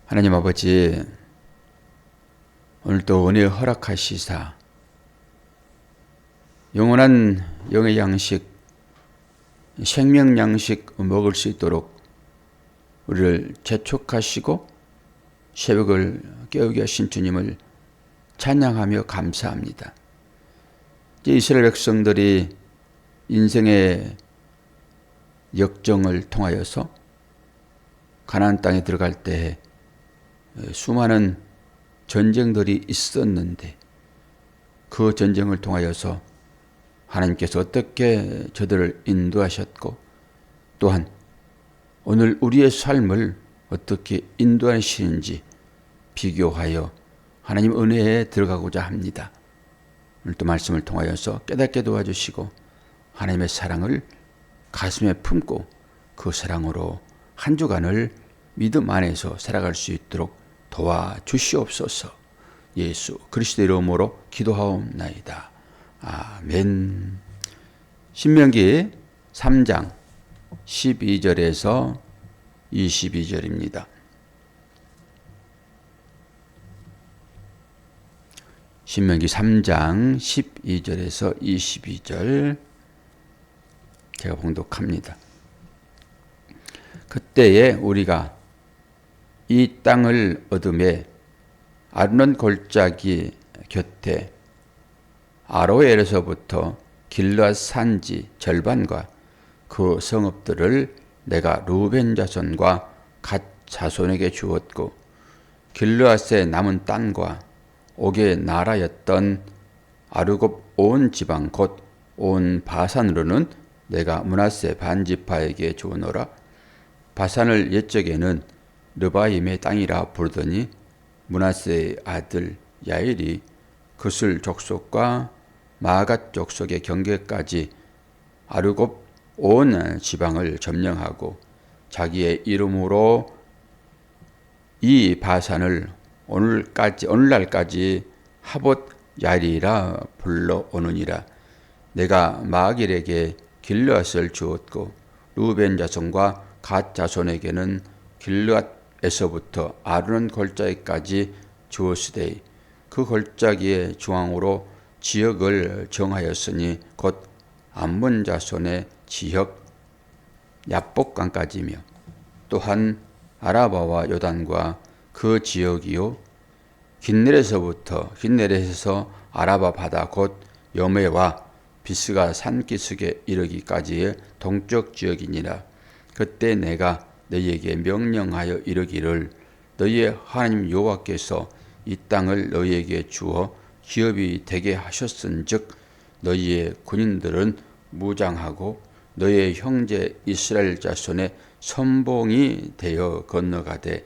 하나님 아버지, 오늘도 은혜 허락하시사 영원한 영의 양식, 생명 양식 먹을 수 있도록 우리를 재촉하시고 새벽을 깨우게 하신 주님을 찬양하며 감사합니다. 이스라엘 백성들이 인생의 역정을 통하여서 가나안 땅에 들어갈 때 수많은 전쟁들이 있었는데 그 전쟁을 통하여서 하나님께서 어떻게 저들을 인도하셨고 또한 오늘 우리의 삶을 어떻게 인도하시는지 비교하여 하나님 은혜에 들어가고자 합니다. 오늘도 말씀을 통하여서 깨닫게 도와주시고 하나님의 사랑을 가슴에 품고 그 사랑으로 한 주간을 믿음 안에서 살아갈 수 있도록 도와주시옵소서. 예수 그리스도의 이름으로 기도하옵나이다. 아멘. 신명기 3장 12절에서 22절입니다. 신명기 3장 12절에서 22절 제가 봉독합니다. 그때에 우리가 이 땅을 얻음에 아르논 골짜기 곁에 아로엘에서부터 길르앗 산지 절반과 그 성읍들을 내가 루벤 자손과 갓 자손에게 주었고 길르앗의 남은 땅과 옥의 나라였던 아르곱 온 지방 곧 온 바산으로는 내가 므낫세 반지파에게 주어노라. 바산을 옛적에는 르바임의 땅이라 부르더니 므낫세의 아들 야일이 그슬 족속과 마갓 족속의 경계까지 아르곱 온 지방을 점령하고 자기의 이름으로 이 바산을 오늘날까지 하봇 야일이라 불러오느니라. 내가 마길에게 길르앗을 주었고 루벤 자손과 갓 자손에게는 길르앗에서부터 아르논 골짜기까지 주었으되 그 골짜기의 중앙으로 지역을 정하였으니 곧 암몬 자손의 지역 야복강까지며 또한 아라바와 요단과 그 지역이요 긴네렛에서 아라바 바다 곧 여메와 비스가 산기슭에 이르기까지의 동쪽 지역이니라. 그때 내가 너희에게 명령하여 이르기를 너희의 하나님 여호와께서 이 땅을 너희에게 주어 기업이 되게 하셨은즉 너희의 군인들은 무장하고 너희의 형제 이스라엘 자손의 선봉이 되어 건너가되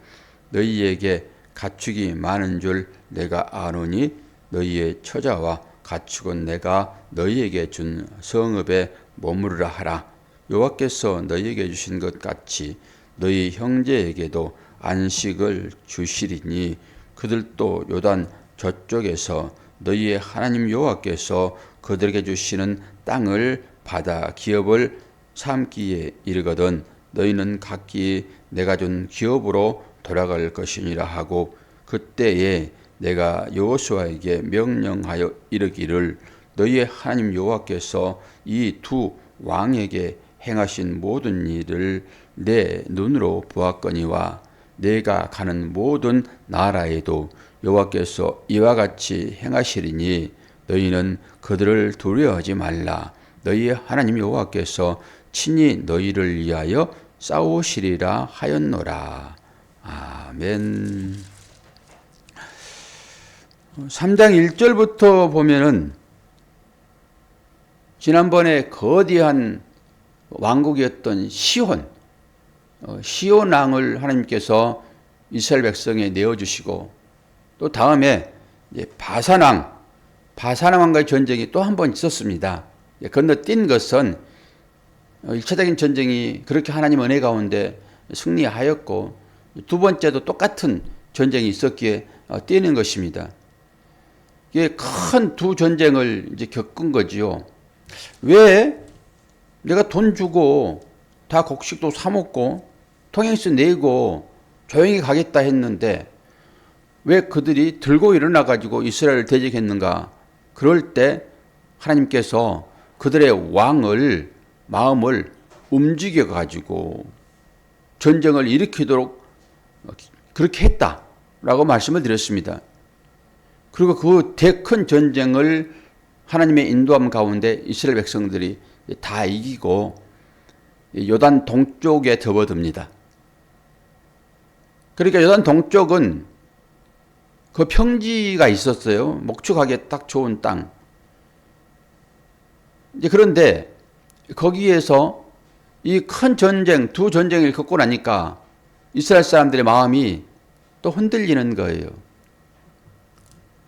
너희에게 가축이 많은 줄 내가 아노니 너희의 처자와 가축은 내가 너희에게 준 성읍에 머무르라 하라. 여호와께서 너희에게 주신 것 같이 너희 형제에게도 안식을 주시리니 그들도 요단 저쪽에서 너희의 하나님 여호와께서 그들에게 주시는 땅을 받아 기업을 삼기에 이르거든 너희는 각기 내가 준 기업으로 돌아갈 것이니라 하고 그때에 내가 여호수아에게 명령하여 이르기를 너희의 하나님 여호와께서 이 두 왕에게 행하신 모든 일을 내 눈으로 보았거니와 내가 가는 모든 나라에도 여호와께서 이와 같이 행하시리니 너희는 그들을 두려워하지 말라. 너희의 하나님 여호와께서 친히 너희를 위하여 싸우시리라 하였노라. 아멘. 3장 1절부터 보면은 지난번에 거대한 왕국이었던 시온 왕을 하나님께서 이스라엘 백성에 내어주시고 또 다음에 바산 왕과의 전쟁이 또 한 번 있었습니다. 건너뛴 것은 1차적인 전쟁이 그렇게 하나님 은혜 가운데 승리하였고 두 번째도 똑같은 전쟁이 있었기에 뛰는 것입니다. 이게 큰 두 전쟁을 이제 겪은 거지요. 왜 내가 돈 주고 다 곡식도 사 먹고 통행세 내고 조용히 가겠다 했는데 왜 그들이 들고 일어나 가지고 이스라엘을 대적했는가? 그럴 때 하나님께서 그들의 왕을 마음을 움직여 가지고 전쟁을 일으키도록 그렇게 했다라고 말씀을 드렸습니다. 그리고 그 대 큰 전쟁을 하나님의 인도함 가운데 이스라엘 백성들이 다 이기고 요단 동쪽에 접어듭니다. 그러니까 요단 동쪽은 그 평지가 있었어요. 목축하기에 딱 좋은 땅. 이제 그런데 거기에서 이 큰 전쟁, 두 전쟁을 겪고 나니까 이스라엘 사람들의 마음이 또 흔들리는 거예요.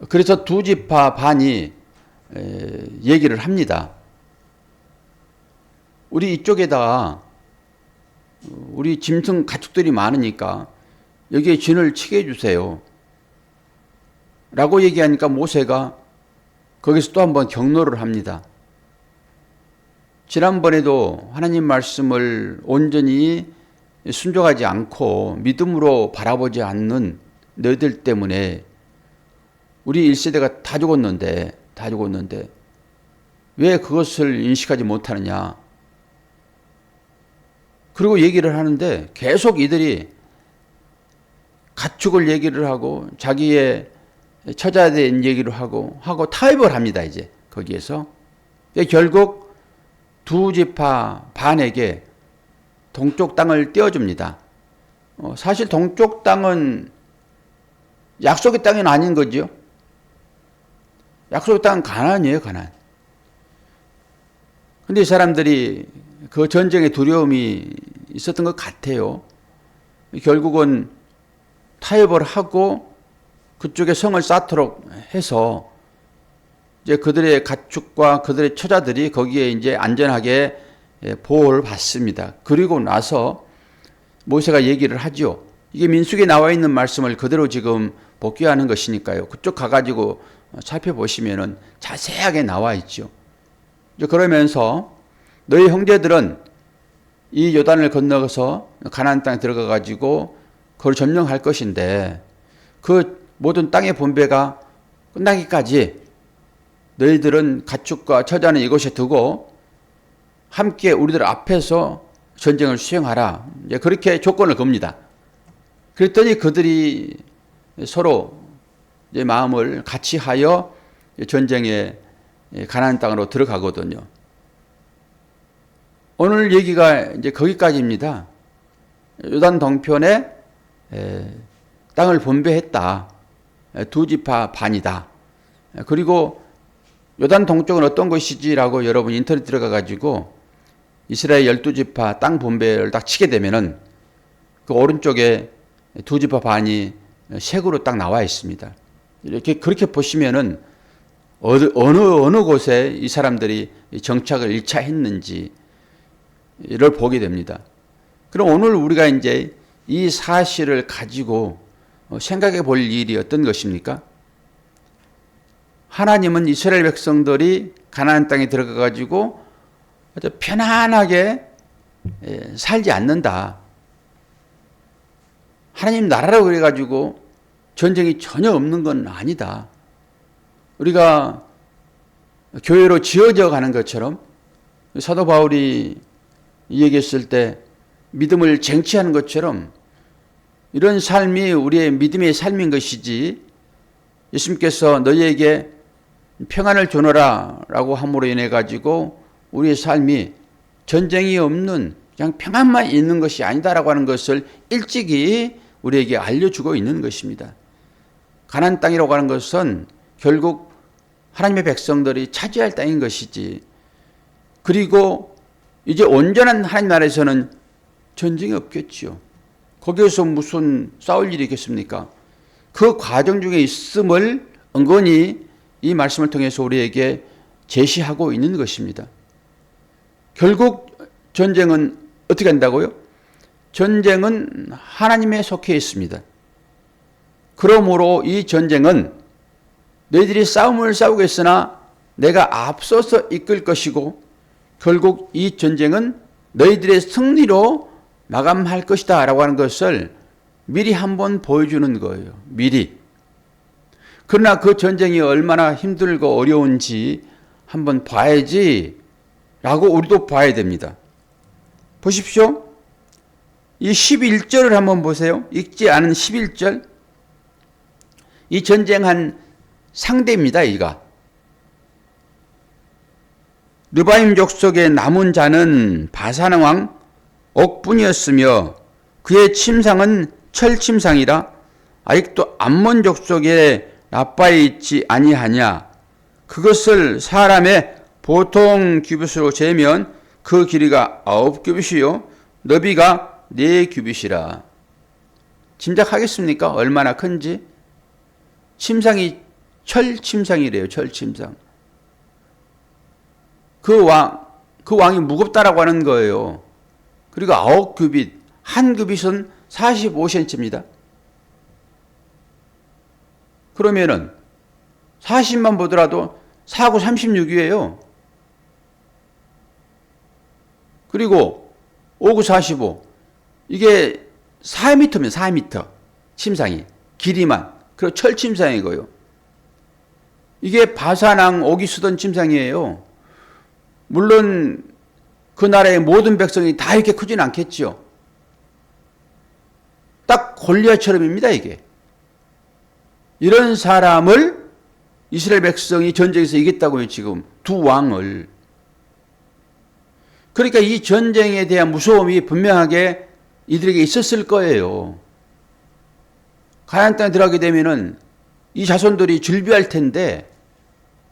그래서 두 지파 반이 얘기를 합니다. 우리 이쪽에다가 우리 짐승 가축들이 많으니까 여기에 진을 치게 해주세요. 라고 얘기하니까 모세가 거기서 또 한번 경로를 합니다. 지난번에도 하나님 말씀을 온전히 순종하지 않고 믿음으로 바라보지 않는 너희들 때문에 우리 1세대가 다 죽었는데 왜 그것을 인식하지 못하느냐. 그리고 얘기를 하는데 계속 이들이 가축을 얘기를 하고 자기의 처자에 대한 얘기를 하고 타협을 합니다. 이제 거기에서 결국 두 지파 반에게 동쪽 땅을 떼어줍니다. 사실 동쪽 땅은 약속의 땅은 아닌 거죠. 약속의 땅은 가나안이에요, 가나안. 근데 이 사람들이 그 전쟁의 두려움이 있었던 것 같아요. 결국은 타협을 하고 그쪽에 성을 쌓도록 해서 이제 그들의 가축과 그들의 처자들이 거기에 이제 안전하게 보호를 받습니다. 그리고 나서 모세가 얘기를 하죠. 이게 민수기에 나와 있는 말씀을 그대로 지금 복귀하는 것이니까요. 그쪽 가가지고 살펴보시면은 자세하게 나와 있죠. 그러면서 너희 형제들은 이 요단을 건너서 가나안 땅에 들어가 가지고 그걸 점령할 것인데 그 모든 땅의 분배가 끝나기까지 너희들은 가축과 처자는 이곳에 두고 함께 우리들 앞에서 전쟁을 수행하라. 이제 그렇게 조건을 겁니다. 그랬더니 그들이 서로 이제 마음을 같이 하여 전쟁에 가나안 땅으로 들어가거든요. 오늘 얘기가 이제 거기까지입니다. 요단 동편에 땅을 분배했다. 두 지파 반이다. 그리고 요단 동쪽은 어떤 것이지라고 여러분 인터넷 들어가 가지고 이스라엘 12지파 땅 분배를 딱 치게 되면은 그 오른쪽에 두 지파 반이 색으로 딱 나와 있습니다. 이렇게 그렇게 보시면은 어느 곳에 이 사람들이 정착을 1차 했는지를 보게 됩니다. 그럼 오늘 우리가 이제 이 사실을 가지고 생각해 볼 일이 어떤 것입니까? 하나님은 이스라엘 백성들이 가나안 땅에 들어가 가지고 아주 편안하게 살지 않는다. 하나님 나라라고 그래 가지고 전쟁이 전혀 없는 건 아니다. 우리가 교회로 지어져 가는 것처럼 사도 바울이 얘기했을 때 믿음을 쟁취하는 것처럼 이런 삶이 우리의 믿음의 삶인 것이지 예수님께서 너희에게 평안을 주노라 라고 함으로 인해 가지고 우리의 삶이 전쟁이 없는 그냥 평안만 있는 것이 아니다라고 하는 것을 일찍이 우리에게 알려주고 있는 것입니다. 가나안 땅이라고 하는 것은 결국 하나님의 백성들이 차지할 땅인 것이지. 그리고 이제 온전한 하나님 나라에서는 전쟁이 없겠지요. 거기에서 무슨 싸울 일이 있겠습니까? 그 과정 중에 있음을 은근히 이 말씀을 통해서 우리에게 제시하고 있는 것입니다. 결국 전쟁은 어떻게 한다고요? 전쟁은 하나님에 속해 있습니다. 그러므로 이 전쟁은 너희들이 싸움을 싸우겠으나 내가 앞서서 이끌 것이고 결국 이 전쟁은 너희들의 승리로 마감할 것이다 라고 하는 것을 미리 한번 보여주는 거예요. 미리. 그러나 그 전쟁이 얼마나 힘들고 어려운지 한번 봐야지 라고 우리도 봐야 됩니다. 보십시오. 이 11절을 한번 보세요. 읽지 않은 11절. 이 전쟁한 상대입니다. 이가. 르바임 족속의 남은 자는 바산 왕 옥뿐이었으며 그의 침상은 철침상이라 아직도 암몬 족속에 나빠에 있지 아니하냐. 그것을 사람의 보통 규빗으로 재면 그 길이가 9규빗이요 너비가 4규빗이라. 짐작하겠습니까? 얼마나 큰지? 침상이 철침상이래요. 철침상. 그 왕이 무겁다라고 하는 거예요. 그리고 9규빗, 한 규빗은 45cm입니다. 그러면은 40만 보더라도 4구 36이에요. 그리고 5구 45. 이게 4m면 4m. 침상이. 길이만. 그리고 철침상이고요. 이게 바산왕 옥이 쓰던 침상이에요. 물론 그 나라의 모든 백성이 다 이렇게 크진 않겠죠. 딱 골리앗처럼입니다, 이게. 이런 사람을 이스라엘 백성이 전쟁에서 이겼다고요, 지금. 두 왕을. 그러니까 이 전쟁에 대한 무서움이 분명하게 이들에게 있었을 거예요. 가나안 땅에 들어가게 되면은 이 자손들이 즐비할 텐데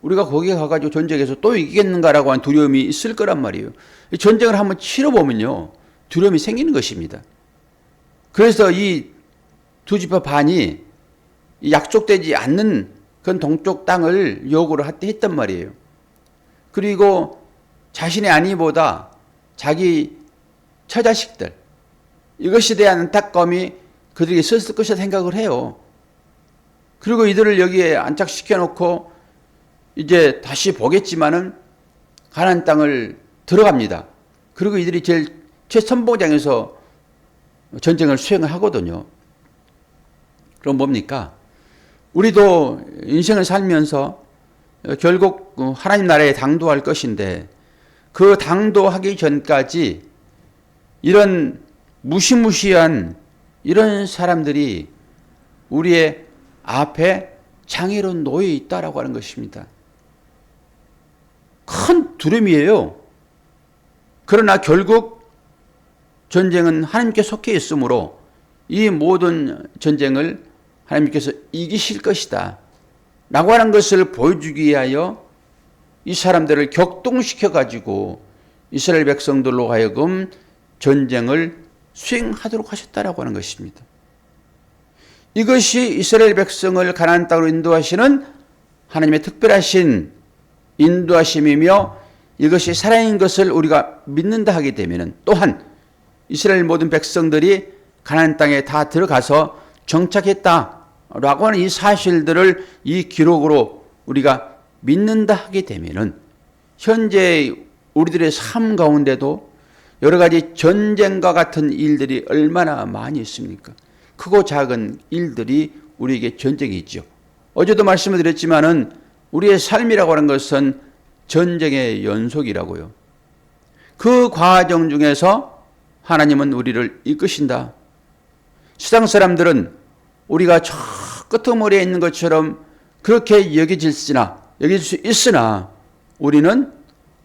우리가 거기에 가가지고 전쟁에서 또 이기겠는가라고 하는 두려움이 있을 거란 말이에요. 전쟁을 한번 치러보면요, 두려움이 생기는 것입니다. 그래서 이 두 지파 반이 약속되지 않는 그런 동쪽 땅을 요구를 했단 말이에요. 그리고 자신의 안위보다 자기 처자식들, 이것에 대한 안타까움이 그들에게 있었을 것이라 생각을 해요. 그리고 이들을 여기에 안착시켜 놓고 이제 다시 보겠지만은 가나안 땅을 들어갑니다. 그리고 이들이 제일 최선봉장에서 전쟁을 수행을 하거든요. 그럼 뭡니까? 우리도 인생을 살면서 결국 하나님 나라에 당도할 것인데 그 당도하기 전까지 이런 무시무시한 이런 사람들이 우리의 앞에 장애로 놓여 있다라고 하는 것입니다. 큰 두려움이에요. 그러나 결국 전쟁은 하나님께 속해 있으므로 이 모든 전쟁을 하나님께서 이기실 것이다 라고 하는 것을 보여주기 위하여 이 사람들을 격동시켜 가지고 이스라엘 백성들로 하여금 전쟁을 수행하도록 하셨다라고 하는 것입니다. 이것이 이스라엘 백성을 가나안 땅으로 인도하시는 하나님의 특별하신 인도하심이며 이것이 살아있는 것을 우리가 믿는다 하게 되면 또한 이스라엘 모든 백성들이 가나안 땅에 다 들어가서 정착했다라고 하는 이 사실들을 이 기록으로 우리가 믿는다 하게 되면 현재 우리들의 삶 가운데도 여러 가지 전쟁과 같은 일들이 얼마나 많이 있습니까? 크고 작은 일들이 우리에게 전쟁이 있죠. 어제도 말씀을 드렸지만은 우리의 삶이라고 하는 것은 전쟁의 연속이라고요. 그 과정 중에서 하나님은 우리를 이끄신다. 세상 사람들은 우리가 저 끄트머리에 있는 것처럼 그렇게 여겨질 수 있으나 우리는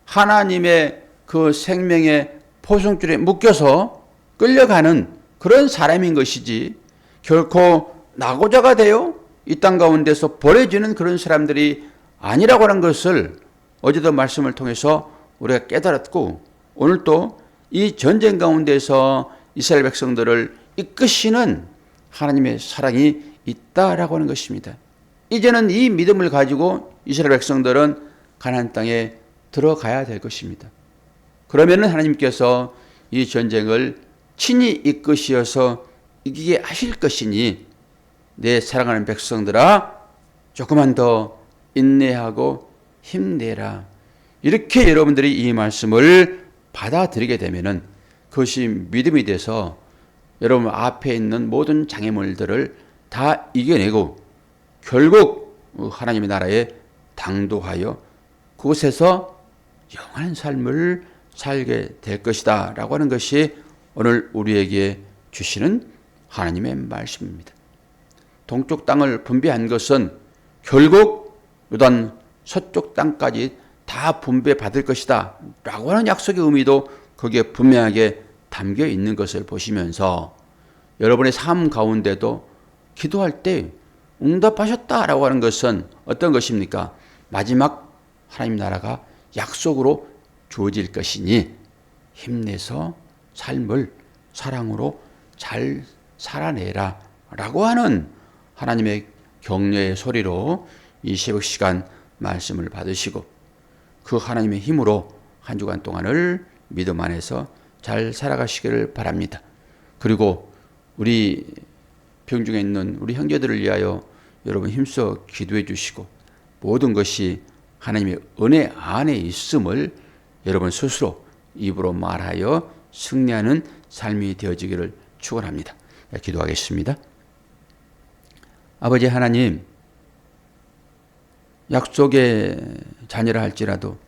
하나님의 그 생명의 포승줄에 묶여서 끌려가는 그런 사람인 것이지 결코 낙오자가 되어 이 땅 가운데서 버려지는 그런 사람들이 아니라고 하는 것을 어제도 말씀을 통해서 우리가 깨달았고 오늘도 이 전쟁 가운데서 이스라엘 백성들을 이끄시는 하나님의 사랑이 있다라고 하는 것입니다. 이제는 이 믿음을 가지고 이스라엘 백성들은 가나안 땅에 들어가야 될 것입니다. 그러면 하나님께서 이 전쟁을 친히 이끄시어서 이기게 하실 것이니 내 사랑하는 백성들아 조금만 더 인내하고 힘내라. 이렇게 여러분들이 이 말씀을 받아들이게 되면 그것이 믿음이 돼서 여러분 앞에 있는 모든 장애물들을 다 이겨내고 결국 하나님의 나라에 당도하여 그곳에서 영원한 삶을 살게 될 것이다 라고 하는 것이 오늘 우리에게 주시는 하나님의 말씀입니다. 동쪽 땅을 분배한 것은 결국 요단 서쪽 땅까지 다 분배받을 것이다 라고 하는 약속의 의미도 거기에 분명하게 담겨 있는 것을 보시면서 여러분의 삶 가운데도 기도할 때 응답하셨다라고 하는 것은 어떤 것입니까? 마지막 하나님 나라가 약속으로 주어질 것이니 힘내서 삶을 사랑으로 잘 살아내라 라고 하는 하나님의 격려의 소리로 이 새벽 시간 말씀을 받으시고 그 하나님의 힘으로 한 주간 동안을 믿음 안에서 잘 살아가시기를 바랍니다. 그리고 우리 병중에 있는 우리 형제들을 위하여 여러분 힘써 기도해 주시고 모든 것이 하나님의 은혜 안에 있음을 여러분 스스로 입으로 말하여 승리하는 삶이 되어지기를 축원합니다. 기도하겠습니다. 아버지 하나님, 약속의 자녀라 할지라도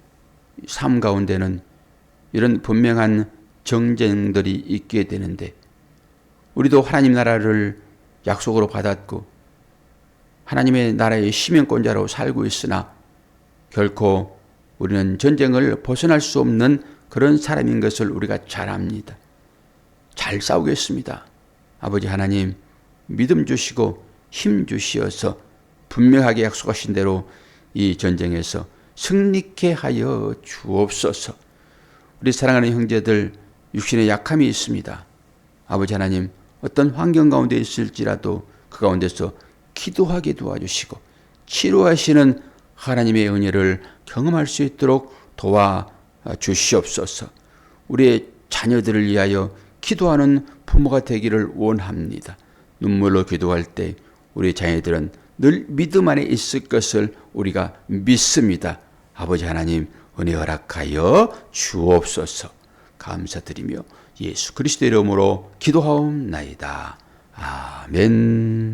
삶 가운데는 이런 분명한 정쟁들이 있게 되는데 우리도 하나님 나라를 약속으로 받았고 하나님의 나라의 시민권자로 살고 있으나 결코 우리는 전쟁을 벗어날 수 없는 그런 사람인 것을 우리가 잘 압니다. 잘 싸우겠습니다. 아버지 하나님, 믿음 주시고 힘 주시어서 분명하게 약속하신 대로 이 전쟁에서 승리케 하여 주옵소서. 우리 사랑하는 형제들 육신에 약함이 있습니다. 아버지 하나님, 어떤 환경 가운데 있을지라도 그 가운데서 기도하게 도와주시고 치료하시는 하나님의 은혜를 경험할 수 있도록 도와주시옵소서. 우리의 자녀들을 위하여 기도하는 부모가 되기를 원합니다. 눈물로 기도할 때 우리 자녀들은 늘 믿음 안에 있을 것을 우리가 믿습니다. 아버지 하나님, 은혜 허락하여 주옵소서. 감사드리며 예수 그리스도의 이름으로 기도하옵나이다. 아멘.